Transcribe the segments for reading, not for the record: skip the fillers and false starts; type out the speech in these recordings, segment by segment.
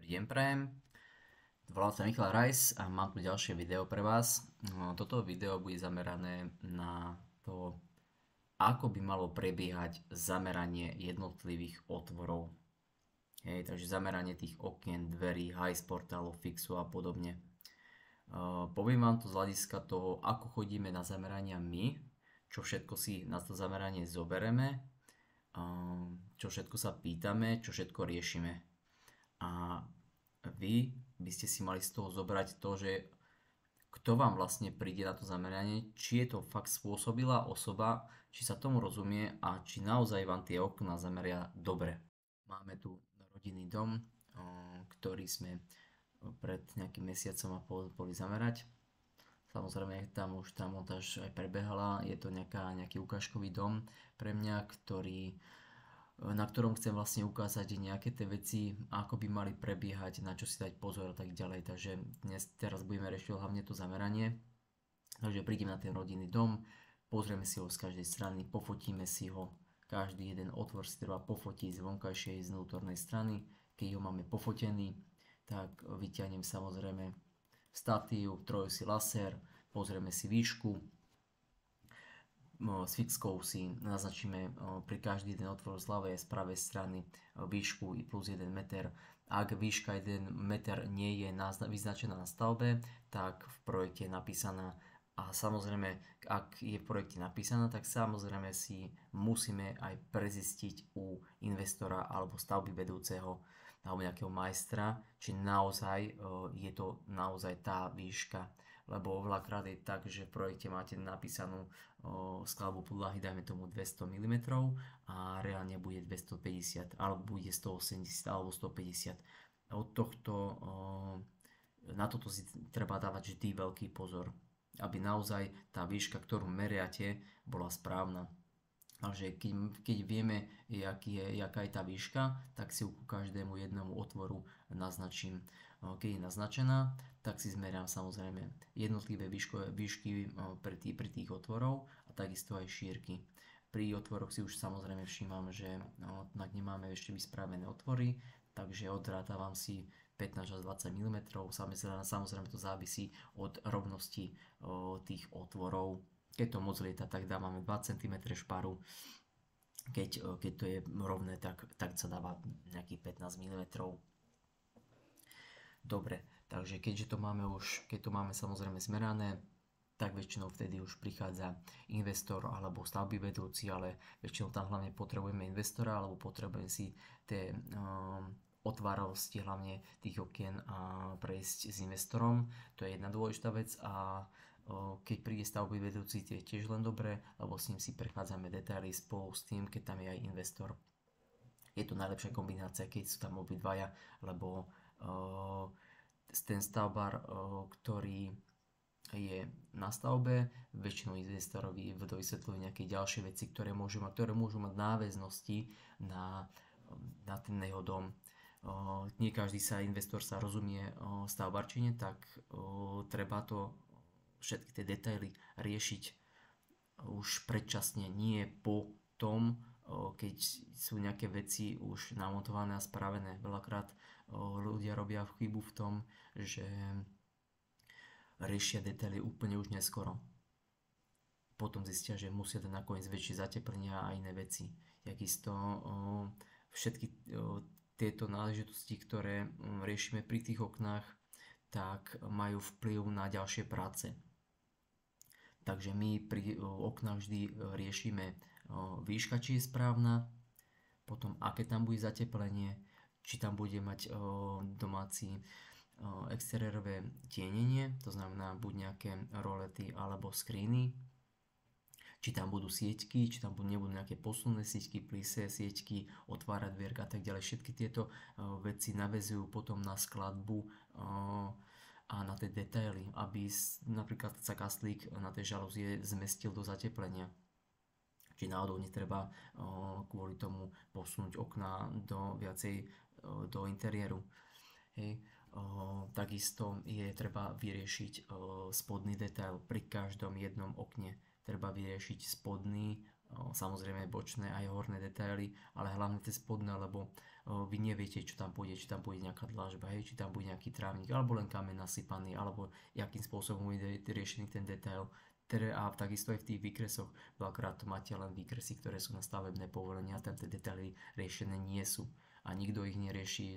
Deň prajem, volám sa Michal Rajs a mám tu ďalšie video pre vás. Toto video bude zamerané na to, ako by malo prebiehať zameranie jednotlivých otvorov. Takže zameranie tých okien, dverí, hajs portálov, fixu a podobne. Poviem vám to z hľadiska toho, ako chodíme na zamerania my, čo všetko si na to zameranie zobereme, čo všetko sa pýtame, čo všetko riešime. A vy by ste si mali z toho zobrať to, že kto vám vlastne príde na to zameranie, či je to fakt spôsobilá osoba, či sa tomu rozumie a či naozaj vám tie okná zameria dobre. Máme tu rodinný dom, ktorý sme pred nejakým mesiacom a pol boli zamerať. Samozrejme, tam už tá montáž aj prebehala. Je to nejaký ukážkový dom pre mňa, na ktorom chcem vlastne ukázať nejaké tie veci, ako by mali prebiehať, na čo si dať pozor a tak ďalej. Takže teraz budeme riešiť hlavne to zameranie. Takže prídeme na ten rodinný dom, pozrieme si ho z každej strany, pofotíme si ho. Každý jeden otvor si treba pofotiť z vonkajšej, z vnútornej strany. Keď ho máme pofotený, tak vyťahnem samozrejme statív, trojosý laser, pozrieme si výšku, s fixkou si naznačíme pri každý jeden otvor z ľavej a z pravej strany výšku i plus 1 meter. Ak výška 1 meter nie je vyznačená na stavbe, tak v projekte je napísaná. A samozrejme, ak je v projekte napísaná, tak samozrejme si musíme aj prezistiť u investora alebo stavby vedúceho alebo nejakého majstra, či naozaj je to naozaj tá výška. Lebo veľakrát je tak, že v projekte máte napísanú skladbu podlahy, dajme tomu 200 mm a reálne bude 250 alebo bude 180 alebo 150. Od tohto, na toto si treba dávať vždy veľký pozor, aby naozaj tá výška, ktorú meriate, bola správna. Takže keď vieme, jaká je tá výška, tak si ju ku každému jednomu otvoru naznačím. Keď je naznačená, tak si zmerám samozrejme jednotlivé výšky pri tých otvorov a takisto aj šírky. Pri otvoroch si už samozrejme všímam, že nemáme ešte vyspravené otvory, takže odrátavam si 15 až 20 mm. Samozrejme to závisí od rovnosti tých otvorov. Keď to moc lieta, tak dávame 2 cm šparu. Keď to je rovné, tak sa dáva nejakých 15 mm. Dobre, takže keď to máme samozrejme zmerané, tak väčšinou vtedy už prichádza investor alebo stavby vedúci, ale väčšinou tam hlavne potrebujeme investora alebo potrebujeme si tie otváravosti hlavne tých okien a prejsť s investorom. To je jedna dôležitá vec a keď príde stavby vedúci, je tiež len dobré, lebo s ním si prechádzame detaily spolu s tým, keď tam je aj investor. Je to najlepšia kombinácia, keď sú tam obidvaja, lebo ten stavbár, ktorý je na stavbe, väčšinou investorovi vysvetľujú nejaké ďalšie veci, ktoré môžu mať náväznosti na ten jeho dom. Nie každý investor sa rozumie stavbarčine, tak treba to všetky tie detaily riešiť už predčasne, nie po tom, keď sú nejaké veci už namontované a spravené. Veľakrát ľudia robia chybu v tom, že riešia detaily úplne už neskoro. Potom zistia, že musia dať nakoniec väčšie zateplenia a iné veci. Takisto všetky tieto náležitosti, ktoré riešime pri tých oknách, tak majú vplyv na ďalšie práce. Takže my pri oknách vždy riešime výška, či je správna, potom aké tam bude zateplenie, či tam bude mať domáci exteriérové tienenie, to znamená buď nejaké rolety alebo skríny, či tam budú sieťky, či tam nebudú nejaké posunné sieťky, plíse sieťky, otvárať dvierka a tak ďalej. Všetky tieto veci naväzujú potom na skladbu a na tie detaily, aby napríklad sa kastlík na tej žalúzie zmestil do zateplenia. Či náhodou netreba kvôli tomu posunúť okná do interiéru. Hej. Takisto je treba vyriešiť spodný detail pri každom jednom okne. Treba vyriešiť spodný, samozrejme bočné aj horné detaily, ale hlavne tie spodné, lebo vy neviete, čo tam pôjde, či tam pôjde nejaká dlažba, hej, či tam bude nejaký trávnik, alebo len kameň nasypaný, alebo akým spôsobom bude riešený ten detail. A takisto aj v tých výkresoch, veľakrát to máte len výkresy, ktoré sú na stavebné povolenia, tam tie detaily riešené nie sú a nikto ich nerieši.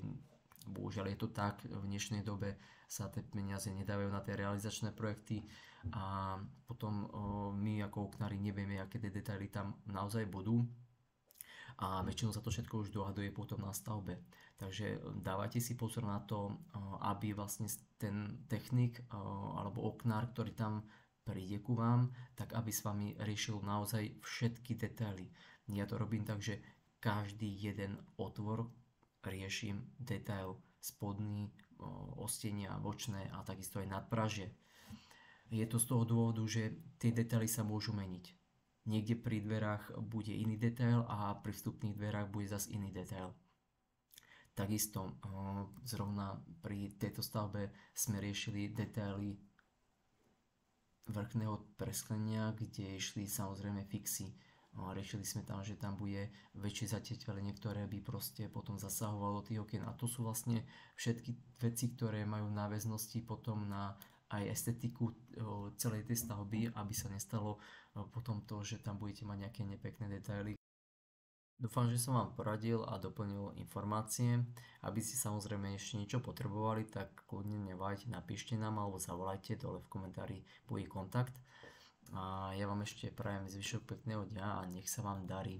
Bohužiaľ je to tak, v dnešnej dobe sa tie peniaze nedávajú na tie realizačné projekty a potom my ako oknári nevieme, aké tie detaily tam naozaj budú a väčšinou sa to všetko už dohaduje potom na stavbe. Takže dávajte si pozor na to, aby vlastne ten technik alebo oknár, ktorý tam príde ku vám, tak aby s vami riešil naozaj všetky detaily. Ja to robím tak, že každý jeden otvor riešim detail spodný, ostenia, bočné a takisto aj nadpražie. Je to z toho dôvodu, že tie detaily sa môžu meniť. Niekde pri dverách bude iný detail a pri vstupných dverách bude zase iný detail. Takisto zrovna pri tejto stavbe sme riešili detaily vrchného presklenia, kde išli samozrejme fixy. Riešili sme tam, že tam bude väčšie zatieťovanie, ktoré by proste potom zasahovalo do tých okien. A to sú vlastne všetky veci, ktoré majú náväznosti potom na aj estetiku celej tej stavby, aby sa nestalo potom to, že tam budete mať nejaké nepekné detaily. Dúfam, že som vám poradil a doplnil informácie. Aby ste samozrejme ešte niečo potrebovali, tak kľudne neváhajte, napíšte nám alebo zavolajte, dole v komentári bude kontakt. A ja vám ešte prajem zvyšok pekného dňa a nech sa vám darí.